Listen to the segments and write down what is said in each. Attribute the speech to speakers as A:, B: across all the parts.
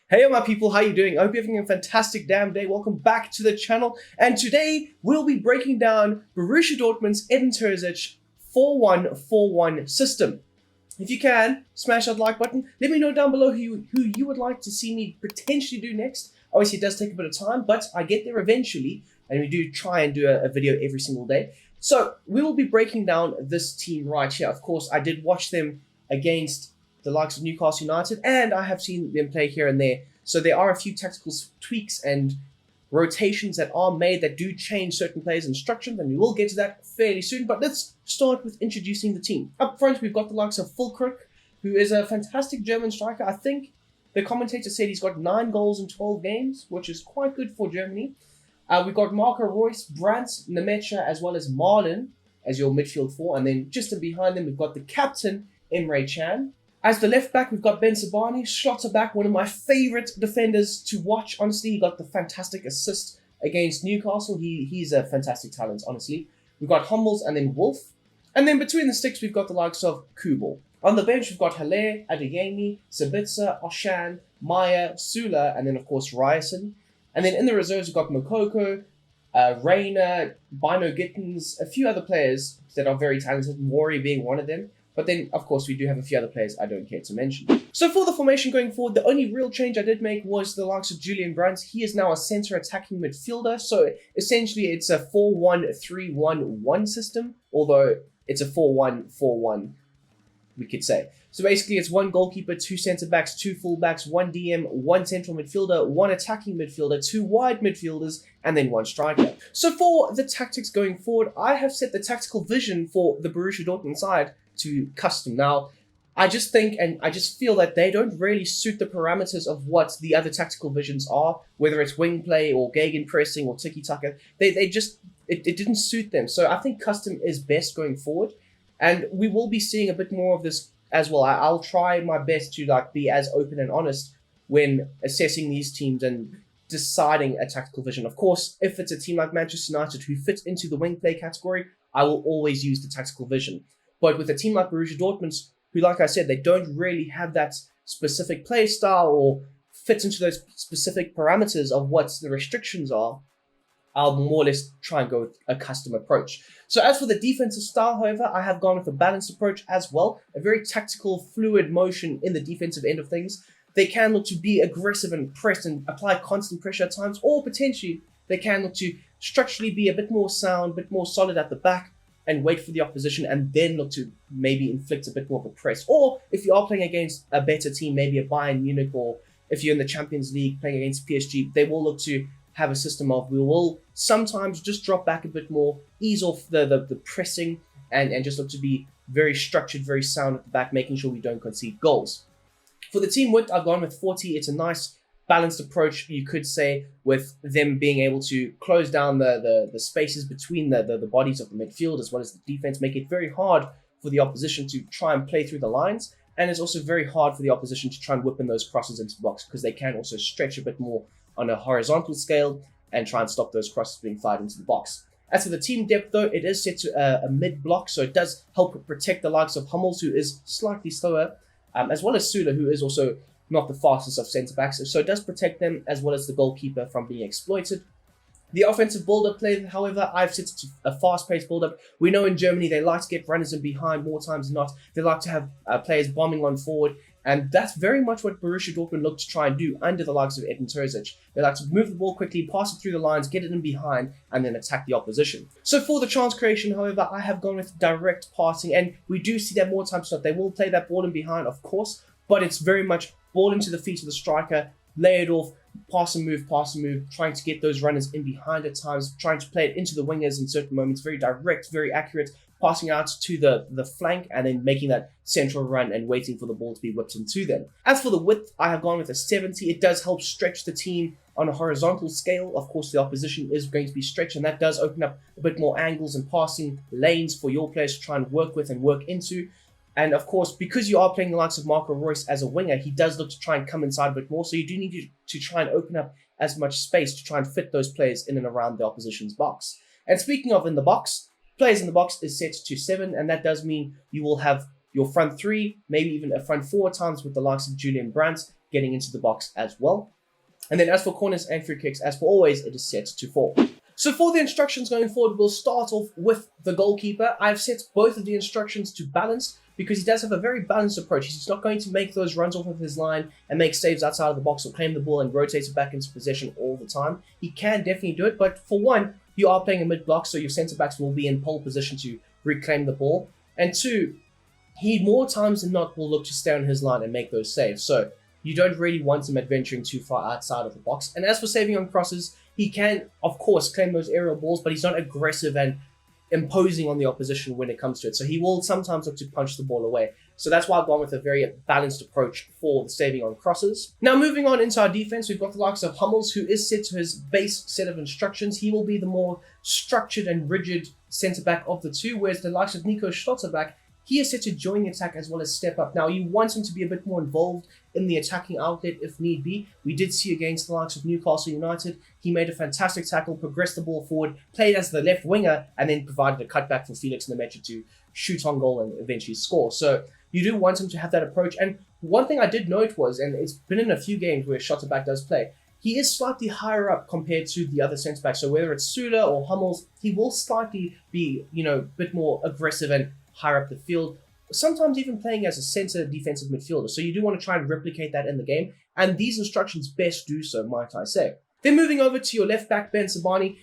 A: Hey my people, how you doing? I hope you're having a fantastic damn day. Welcome back to the channel. And today we'll be breaking down Borussia Dortmund's Edin Terzić 4-1-4-1 system. If you can, smash that like button. Let me know down below who you would like to see me potentially do next. Obviously it does take a bit of time, but I get there eventually. And we do try and do a video every single day. So we will be breaking down this team right here. Of course, I did watch them against the likes of Newcastle United, and I have seen them play here and there. So there are a few tactical tweaks and rotations that are made that do change certain players' instructions, and we will get to that fairly soon. But let's start with introducing the team. Up front, we've got the likes of Füllkrug, who is a fantastic German striker. I think the commentator said he's got 9 goals in 12 games, which is quite good for Germany. We've got Marco Reus, Brandt, Nemecha, as well as Marlin as your midfield four. And then just in behind them, we've got the captain, Emre Can. As the left back, we've got Ben Sabani, Schlotterback, one of my favourite defenders to watch. Honestly, he got the fantastic assist against Newcastle. He's a fantastic talent, honestly. We've got Hummels and then Wolf. And then between the sticks, we've got the likes of Kubel. On the bench, we've got Haller, Adeyemi, Sabitzer, Oshan, Maya, Sula, and then, of course, Ryerson. And then in the reserves, we've got Mokoko, Reina, Bino Gittens, a few other players that are very talented, Mori being one of them. But then, of course, we do have a few other players I don't care to mention. So for the formation going forward, the only real change I did make was the likes of Julian Brandt. He is now a center attacking midfielder. So essentially, it's a 4-1-3-1-1 system, although it's a 4-1-4-1, we could say. So basically, it's 1 goalkeeper, 2 centre-backs, 2 full-backs, 1 DM, 1 central midfielder, 1 attacking midfielder, 2 wide midfielders, and then 1 striker. So for the tactics going forward, I have set the tactical vision for the Borussia Dortmund side to custom. Now, I just think and I just feel that they don't really suit the parameters of what the other tactical visions are, whether it's wing play or gegenpressing or tiki-taka. They just, it didn't suit them. So I think custom is best going forward. And we will be seeing a bit more of this as well. I'll try my best to be as open and honest when assessing these teams and deciding a tactical vision. Of course, if it's a team like Manchester United who fits into the wing play category, I will always use the tactical vision. But with a team like Borussia Dortmund, who, like I said, they don't really have that specific play style or fits into those specific parameters of what the restrictions are, I'll more or less try and go with a custom approach. So as for the defensive style, however, I have gone with a balanced approach as well. A very tactical, fluid motion in the defensive end of things. They can look to be aggressive and press and apply constant pressure at times, or potentially they can look to structurally be a bit more sound, a bit more solid at the back, and wait for the opposition and then look to maybe inflict a bit more of a press. Or if you are playing against a better team, maybe a Bayern Munich, or if you're in the Champions League playing against PSG, they will look to have a system of we will sometimes just drop back a bit more, ease off the pressing, and just look to be very structured, very sound at the back, making sure we don't concede goals. For the team width, I've gone with 40. It's a nice balanced approach, you could say, with them being able to close down the spaces between the bodies of the midfield as well as the defense, make it very hard for the opposition to try and play through the lines. And it's also very hard for the opposition to try and whip in those crosses into the box because they can also stretch a bit more on a horizontal scale and try and stop those crosses being fired into the box. As for the team depth, though, it is set to a mid-block, so it does help protect the likes of Hummels, who is slightly slower, as well as Sula, who is also not the fastest of centre-backs, so it does protect them as well as the goalkeeper from being exploited. The offensive build-up play, however, I've set it to a fast-paced build-up. We know in Germany they like to get runners in behind more times than not. They like to have players bombing on forward, and that's very much what Borussia Dortmund look to try and do under the likes of Edin Terzić. They like to move the ball quickly, pass it through the lines, get it in behind, and then attack the opposition. So for the chance creation, however, I have gone with direct passing, and we do see that more times than not. They will play that ball in behind, of course, but it's very much ball into the feet of the striker, lay it off, pass and move, trying to get those runners in behind at times, trying to play it into the wingers in certain moments, very direct, very accurate, passing out to the flank and then making that central run and waiting for the ball to be whipped into them. As for the width, I have gone with a 70. It does help stretch the team on a horizontal scale. Of course, the opposition is going to be stretched, and that does open up a bit more angles and passing lanes for your players to try and work with and work into. And of course, because you are playing the likes of Marco Reus as a winger, he does look to try and come inside a bit more. So you do need to try and open up as much space to try and fit those players in and around the opposition's box. And speaking of in the box, players in the box is set to 7. And that does mean you will have your front 3, maybe even a front 4 at times with the likes of Julian Brandt, getting into the box as well. And then as for corners and free kicks, as for always, it is set to 4. So for the instructions going forward, we'll start off with the goalkeeper. I've set both of the instructions to balanced because he does have a very balanced approach. He's not going to make those runs off of his line and make saves outside of the box or claim the ball and rotate it back into possession all the time. He can definitely do it, but for one, you are playing a mid-block, so your centre-backs will be in pole position to reclaim the ball. And two, he more times than not will look to stay on his line and make those saves. So you don't really want him adventuring too far outside of the box. And as for saving on crosses, he can, of course, claim those aerial balls, but he's not aggressive and imposing on the opposition when it comes to it. So he will sometimes look to punch the ball away. So that's why I've gone with a very balanced approach for the saving on crosses. Now, moving on into our defense, we've got the likes of Hummels, who is set to his base set of instructions. He will be the more structured and rigid centre-back of the two, whereas the likes of Nico Schlotterbeck, he is set to join the attack as well as step up. Now, you want him to be a bit more involved in the attacking outlet if need be. We did see against the likes of Newcastle United, he made a fantastic tackle, progressed the ball forward, played as the left winger, and then provided a cutback for Felix Nemecha to shoot on goal and eventually score. So you do want him to have that approach. And one thing I did note was, and it's been in a few games where Schlotterbeck does play, he is slightly higher up compared to the other centre-backs. So whether it's Süle or Hummels, he will slightly be, a bit more aggressive and higher up the field, sometimes even playing as a centre defensive midfielder. So you do want to try and replicate that in the game, and these instructions best do so, might I say. Then moving over to your left back, Ben Sabani,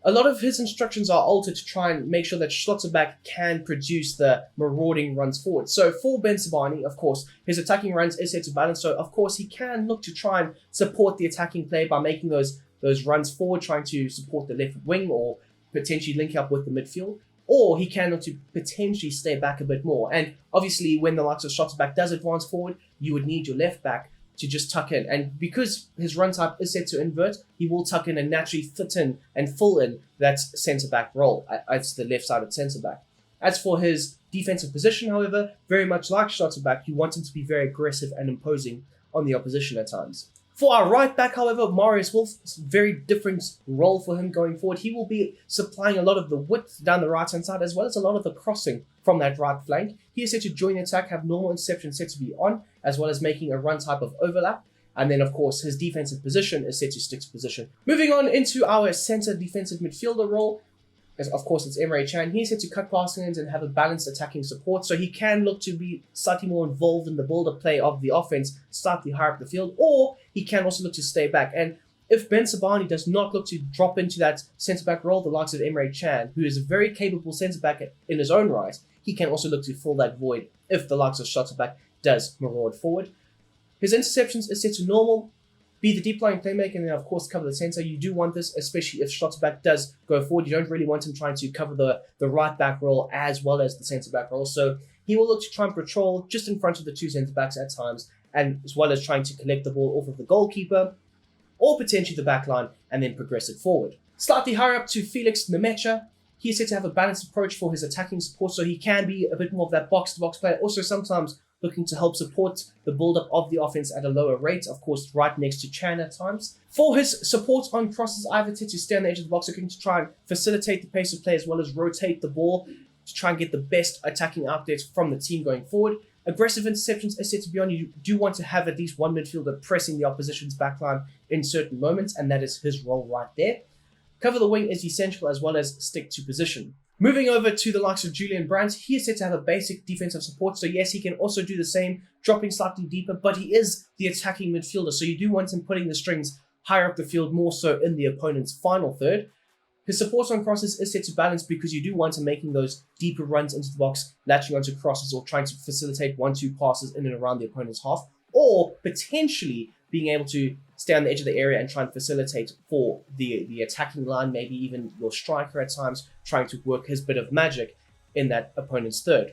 A: a lot of his instructions are altered to try and make sure that Schlotterbeck can produce the marauding runs forward. So for Ben Sabani, of course, his attacking runs is set to balance, so of course he can look to try and support the attacking play by making those runs forward, trying to support the left wing or potentially link up with the midfield. Or he can look to potentially stay back a bit more. And obviously, when the likes of Schlotterbeck does advance forward, you would need your left back to just tuck in. And because his run type is set to invert, he will tuck in and naturally fit in and fill in that centre-back role as the left-sided centre-back. As for his defensive position, however, very much like Schlotterbeck, you want him to be very aggressive and imposing on the opposition at times. For our right back, however, Marius Wolf, very different role for him going forward. He will be supplying a lot of the width down the right-hand side, as well as a lot of the crossing from that right flank. He is set to join the attack, have normal interception set to be on, as well as making a run type of overlap. And then, of course, his defensive position is set to stick to position. Moving on into our centre defensive midfielder role, of course, it's Emre Can. He's set to cut passing lanes and have a balanced attacking support, so he can look to be slightly more involved in the build-up play of the offense, slightly higher up the field, or he can also look to stay back. And if Ben Sabani does not look to drop into that centre-back role, the likes of Emre Can, who is a very capable centre-back in his own right, he can also look to fill that void if the likes of Schlotterbeck does maraud forward. His interceptions is set to normal, be the deep lying playmaker, and then of course cover the centre. You do want this, especially if Schlotterbeck does go forward. You don't really want him trying to cover the right back role as well as the centre back role. So he will look to try and patrol just in front of the two centre backs at times, and as well as trying to collect the ball off of the goalkeeper or potentially the back line and then progress it forward. Slightly higher up to Felix Nemecha. He is set to have a balanced approach for his attacking support, so he can be a bit more of that box-to-box player. Also sometimes looking to help support the build-up of the offense at a lower rate, of course, right next to Chan at times. For his support on crosses, I've set to stay on the edge of the box, looking to try and facilitate the pace of play as well as rotate the ball to try and get the best attacking outlets from the team going forward. Aggressive interceptions is set to be on. You do want to have at least one midfielder pressing the opposition's backline in certain moments, and that is his role right there. Cover the wing is essential as well as stick to position. Moving over to the likes of Julian Brandt, he is set to have a basic defensive support. So yes, he can also do the same, dropping slightly deeper, but he is the attacking midfielder. So you do want him putting the strings higher up the field, more so in the opponent's final third. His support on crosses is set to balance because you do want him making those deeper runs into the box, latching onto crosses or trying to facilitate 1-2 passes in and around the opponent's half, or potentially being able to stay on the edge of the area and try and facilitate for the attacking line, maybe even your striker at times, trying to work his bit of magic in that opponent's third.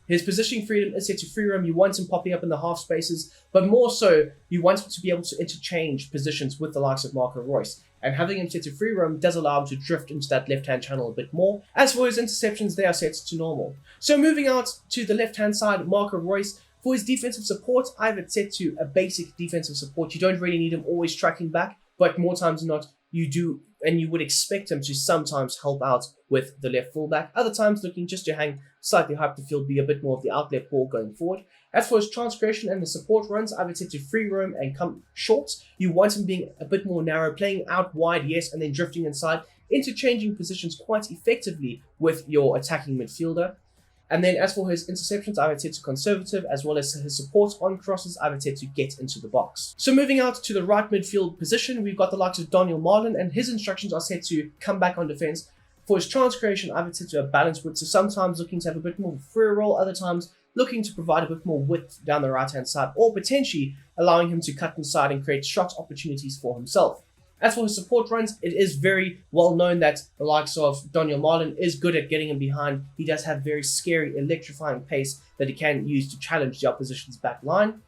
A: His positioning freedom is set to free roam. You want him popping up in the half spaces, but more so, you want him to be able to interchange positions with the likes of Marco Reus. And having him set to free roam does allow him to drift into that left-hand channel a bit more. As for his interceptions, they are set to normal. So moving out to the left-hand side, Marco Reus, for his defensive support, I have it set to a basic defensive support. You don't really need him always tracking back, but more times than not, you would expect him to sometimes help out with the left fullback, other times looking just to hang slightly high up the field, be a bit more of the outlet ball going forward. As for his chance creation and the support runs, I would say to free roam and come short. You want him being a bit more narrow, playing out wide, yes, and then drifting inside, interchanging positions quite effectively with your attacking midfielder. And then as for his interceptions, I would say to conservative, as well as his support on crosses, I would say to get into the box. So moving out to the right midfield position, we've got the likes of Daniel Marlin, and his instructions are set to come back on defense. For his chance creation, I would say to a balance width, so sometimes looking to have a bit more of a free roll, other times looking to provide a bit more width down the right-hand side, or potentially allowing him to cut inside and create shot opportunities for himself. As for his support runs, it is very well known that the likes of Daniel Marlin is good at getting him behind. He does have very scary, electrifying pace that he can use to challenge the opposition's back line.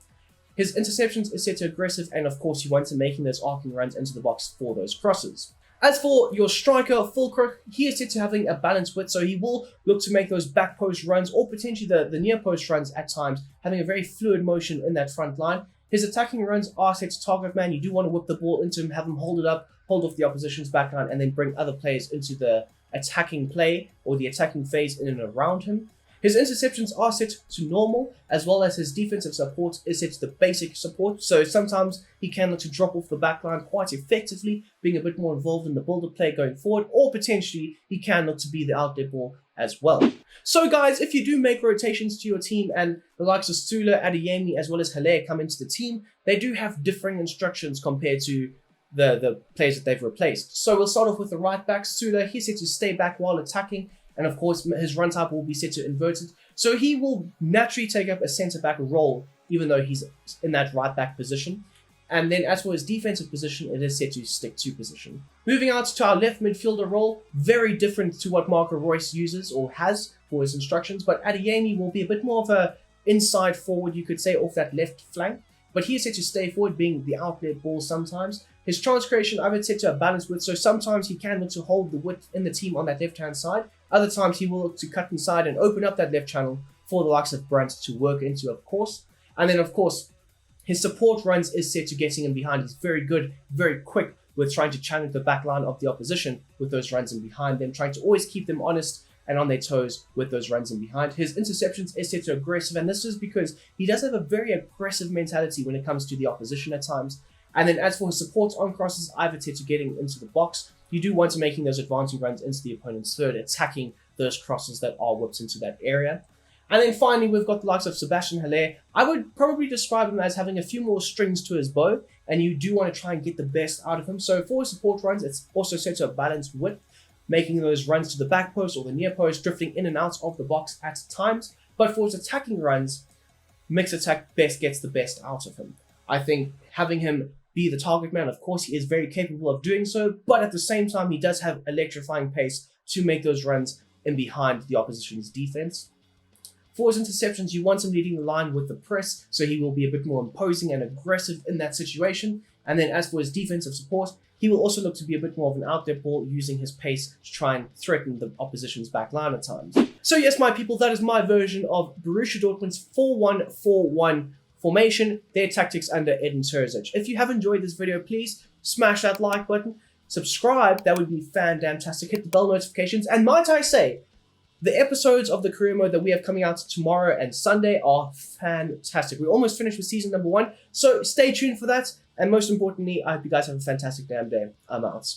A: His interceptions is set to aggressive, and of course you want him making those arcing runs into the box for those crosses. As for your striker, Fulkrug, he is set to having a balanced width, so he will look to make those back post runs or potentially the near post runs at times, having a very fluid motion in that front line. His attacking runs are set to target man. You do want to whip the ball into him, have him hold it up, hold off the opposition's backline, and then bring other players into the attacking play or the attacking phase in and around him. His interceptions are set to normal, as well as his defensive support is set to the basic support. So sometimes he can look to drop off the backline quite effectively, being a bit more involved in the build-up play going forward, or potentially he can look to be the outlet ball as well. So guys, if you do make rotations to your team and the likes of Sula, Adeyemi, as well as Haller come into the team, they do have differing instructions compared to the players that they've replaced. So we'll start off with the right back. Sula, he's set to stay back while attacking, and of course his run type will be set to inverted. So he will naturally take up a centre back role, even though he's in that right back position. And then as for his defensive position, it is set to stick to position. Moving out to our left midfielder role, very different to what Marco Reus uses or has for his instructions, but Adeyemi will be a bit more of a inside forward, you could say, off that left flank. But he is set to stay forward, being the outlet ball sometimes. His chance creation, I would set to a balanced width, so sometimes he can look to hold the width in the team on that left-hand side. Other times he will look to cut inside and open up that left channel for the likes of Brandt to work into, of course. And then, of course, his support runs is set to getting him behind. He's very good, very quick with trying to challenge the back line of the opposition with those runs in behind them, trying to always keep them honest and on their toes with those runs in behind. His interceptions is set to aggressive, and this is because he does have a very aggressive mentality when it comes to the opposition at times. And then as for his support on crosses, either set to getting into the box, you do want to making those advancing runs into the opponent's third, attacking those crosses that are whipped into that area. And then finally, we've got the likes of Sebastian Haller. I would probably describe him as having a few more strings to his bow, and you do want to try and get the best out of him. So for his support runs, it's also set to a balanced width, making those runs to the back post or the near post, drifting in and out of the box at times. But for his attacking runs, mixed attack best gets the best out of him. I think having him be the target man, of course, he is very capable of doing so, but at the same time, he does have electrifying pace to make those runs in behind the opposition's defense. For his interceptions, you want him leading the line with the press, so he will be a bit more imposing and aggressive in that situation. And then as for his defensive support, he will also look to be a bit more of an outlet ball, using his pace to try and threaten the opposition's back line at times. So yes, my people, that is my version of Borussia Dortmund's 4-1-4-1 formation, their tactics under Edin Terzic. If you have enjoyed this video, please smash that like button, subscribe, that would be fantastic, hit the bell notifications, and might I say, the episodes of the career mode that we have coming out tomorrow and Sunday are fantastic. We're almost finished with season number 1, so stay tuned for that. And most importantly, I hope you guys have a fantastic damn day. I'm out.